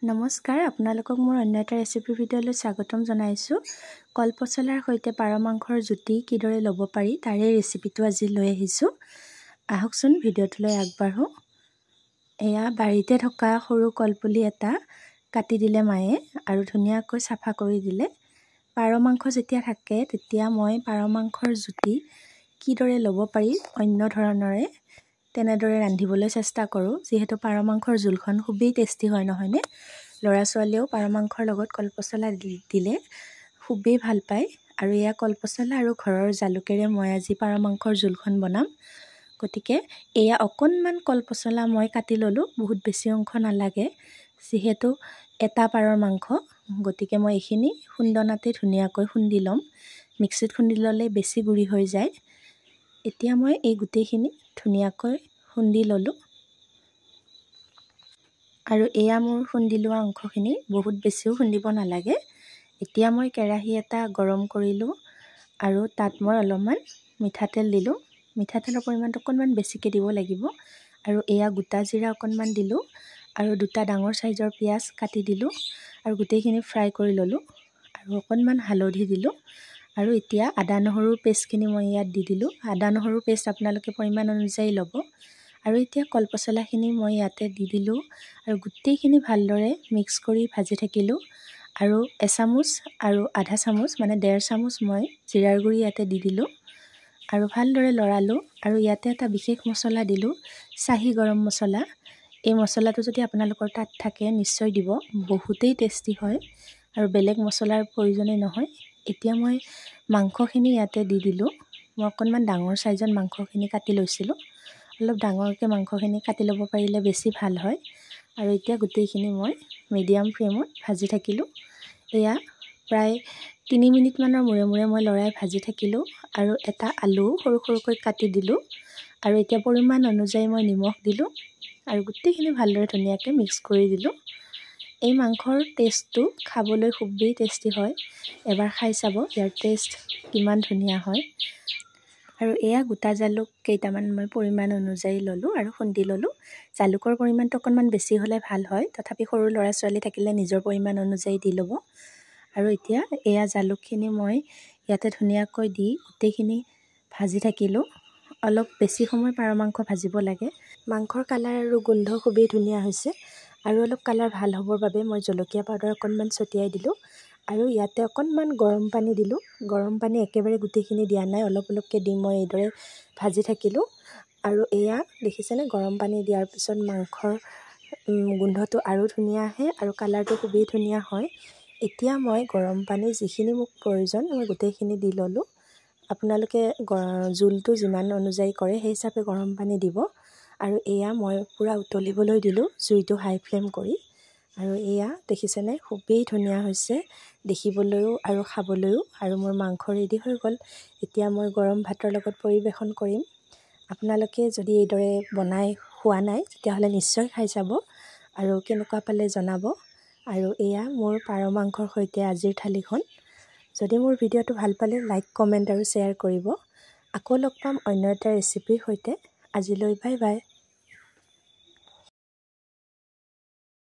নমস্কাৰ, আপোনালোকক মোৰ অন্য এটা ৰেচিপি ভিডিঅ'লৈ স্বাগতম জনাইছোঁ। কলপচলাৰ সৈতে পাৰ মাংসৰ জুতি কিদৰে ল'ব পাৰি তাৰে ৰেচিপিটো আজি লৈ আহিছোঁ। আহকচোন ভিডিঅ'টোলৈ আগবাঢ়ো। এয়া বাৰীতে থকা সৰু কলপুলি এটা কাটি দিলে মায়ে আৰু ধুনীয়াকৈ চাফা কৰি দিলে। পাৰ মাংস যেতিয়া থাকে তেতিয়া মই পাৰ মাংসৰ জুতি কিদৰে ল'ব পাৰি অন্য ধৰণৰে তেনেদৰে ৰান্ধিবলৈ চেষ্টা কৰোঁ, যিহেতু পাৰ মাংসৰ জোলখন খুবেই টেষ্টি হয়, নহয়নে? ল'ৰা ছোৱালীয়েও পাৰ মাংসৰ লগত কলপচলা দিলে খুবেই ভাল পায়। আৰু এয়া কলপচলা আৰু ঘৰৰ জালুকেৰে মই আজি পাৰ মাংসৰ জোলখন বনাম। গতিকে এয়া অকণমান কলপচলা মই কাটি ল'লোঁ, বহুত বেছি অংশ নালাগে, যিহেতু এটা পাৰৰ মাংস। গতিকে মই এইখিনি খুন্দনাতে ধুনীয়াকৈ খুন্দি ল'ম। মিক্সিত খুন্দি ল'লে বেছি গুড়ি হৈ যায়। এতিয়া মই এই গোটেইখিনি ধুনীয়াকৈ খুন্দি ল'লোঁ। আৰু এয়া মোৰ খুন্দি লোৱা অংশখিনি, বহুত বেছিও খুন্দিব নালাগে। এতিয়া মই কেৰাহী এটা গৰম কৰিলোঁ আৰু তাত মই অলপমান মিঠাতেল দিলোঁ। মিঠাতেলৰ পৰিমাণটো অকণমান বেছিকৈ দিব লাগিব। আৰু এয়া গোটা জিৰা অকণমান দিলোঁ আৰু দুটা ডাঙৰ চাইজৰ পিঁয়াজ কাটি দিলোঁ আৰু গোটেইখিনি ফ্ৰাই কৰি ল'লোঁ আৰু অকণমান হালধি দিলোঁ। আৰু এতিয়া আদা নহৰুৰ পেষ্টখিনি মই ইয়াত দি দিলোঁ। আদা নহৰুৰ পেষ্ট আপোনালোকে পৰিমাণ অনুযায়ী ল'ব। আৰু এতিয়া কলপচলাখিনি মই ইয়াতে দি দিলোঁ আৰু গোটেইখিনি ভালদৰে মিক্স কৰি ভাজি থাকিলোঁ। আৰু এচামুচ আৰু আধা চামুচ মানে 1.5 চামুচ মই জিৰাৰ গুড়ি ইয়াতে দি দিলোঁ আৰু ভালদৰে লৰালোঁ। আৰু ইয়াতে এটা বিশেষ মছলা দিলোঁ, চাহী গৰম মছলা। এই মছলাটো যদি আপোনালোকৰ তাত থাকে নিশ্চয় দিব, বহুতেই টেষ্টি হয় আৰু বেলেগ মছলাৰ প্ৰয়োজনেই নহয়। এতিয়া মই মাংসখিনি ইয়াতে দি দিলোঁ। মই অকণমান ডাঙৰ চাইজত মাংসখিনি কাটি লৈছিলোঁ। অলপ ডাঙৰকৈ মাংসখিনি কাটি ল'ব পাৰিলে বেছি ভাল হয়। আৰু এতিয়া গোটেইখিনি মই মিডিয়াম ফ্লেমত ভাজি থাকিলোঁ। এয়া প্ৰায় 3 মিনিটমানৰ মূৰে মূৰে মই লৰাই ভাজি থাকিলোঁ আৰু এটা আলু সৰু সৰুকৈ কাটি দিলোঁ। আৰু এতিয়া পৰিমাণ অনুযায়ী মই নিমখ দিলোঁ আৰু গোটেইখিনি ভালদৰে ধুনীয়াকৈ মিক্স কৰি দিলোঁ। এই মাংসৰ টেষ্টটো খাবলৈ খুবেই টেষ্টি হয়, এবাৰ খাই চাব ইয়াৰ টেষ্ট কিমান ধুনীয়া হয়। আৰু এয়া গোটা জালুক কেইটামান মই পৰিমাণ অনুযায়ী ল'লোঁ আৰু খুন্দি ল'লোঁ। জালুকৰ পৰিমাণটো অকণমান বেছি হ'লে ভাল হয়, তথাপি সৰু ল'ৰা ছোৱালী থাকিলে নিজৰ পৰিমাণ অনুযায়ী দি ল'ব। আৰু এতিয়া এয়া জালুকখিনি মই ইয়াতে ধুনীয়াকৈ দি গোটেইখিনি ভাজি থাকিলোঁ। অলপ বেছি সময় পাৰ মাংস ভাজিব লাগে। মাংসৰ কালাৰ আৰু গোন্ধ খুবেই ধুনীয়া হৈছে। আৰু অলপ কালাৰ ভাল হ'বৰ বাবে মই জলকীয়া পাউডাৰ অকণমান ছটিয়াই দিলোঁ। আৰু ইয়াতে অকণমান গৰম পানী দিলোঁ। গৰম পানী একেবাৰে গোটেইখিনি দিয়া নাই, অলপ অলপকৈ দি মই এইদৰে ভাজি থাকিলোঁ। আৰু এয়া দেখিছেনে, গৰম পানী দিয়াৰ পিছত মাংসৰ গোন্ধটো আৰু ধুনীয়া আহে আৰু কালাৰটো খুবেই ধুনীয়া হয়। এতিয়া মই গৰম পানী যিখিনি মোক প্ৰয়োজন মই গোটেইখিনি দি ল'লোঁ। আপোনালোকে জোলটো যিমান অনুযায়ী কৰে সেই হিচাপে গৰম পানী দিব। আৰু এয়া মই পূৰা উতলিবলৈ দিলোঁ, জুইটো হাই ফ্লেম কৰি। আৰু এয়া দেখিছেনে, খুবেই ধুনীয়া হৈছে দেখিবলৈও আৰু খাবলৈও। আৰু মোৰ মাংস ৰেডি হৈ গ'ল। এতিয়া মই গৰম ভাতৰ লগত পৰিৱেশন কৰিম। আপোনালোকে যদি এইদৰে বনাই খোৱা নাই তেতিয়াহ'লে নিশ্চয় খাই চাব আৰু কেনেকুৱা পালে জনাব। আৰু এয়া মোৰ পাৰ মাংসৰ সৈতে আজিৰ থালিখন। যদি মোৰ ভিডিঅ'টো ভাল পালে লাইক, কমেণ্ট আৰু শ্বেয়াৰ কৰিব। আকৌ লগ পাম অন্য এটা ৰেচিপিৰ সৈতে। আজিলৈ বাই বাই।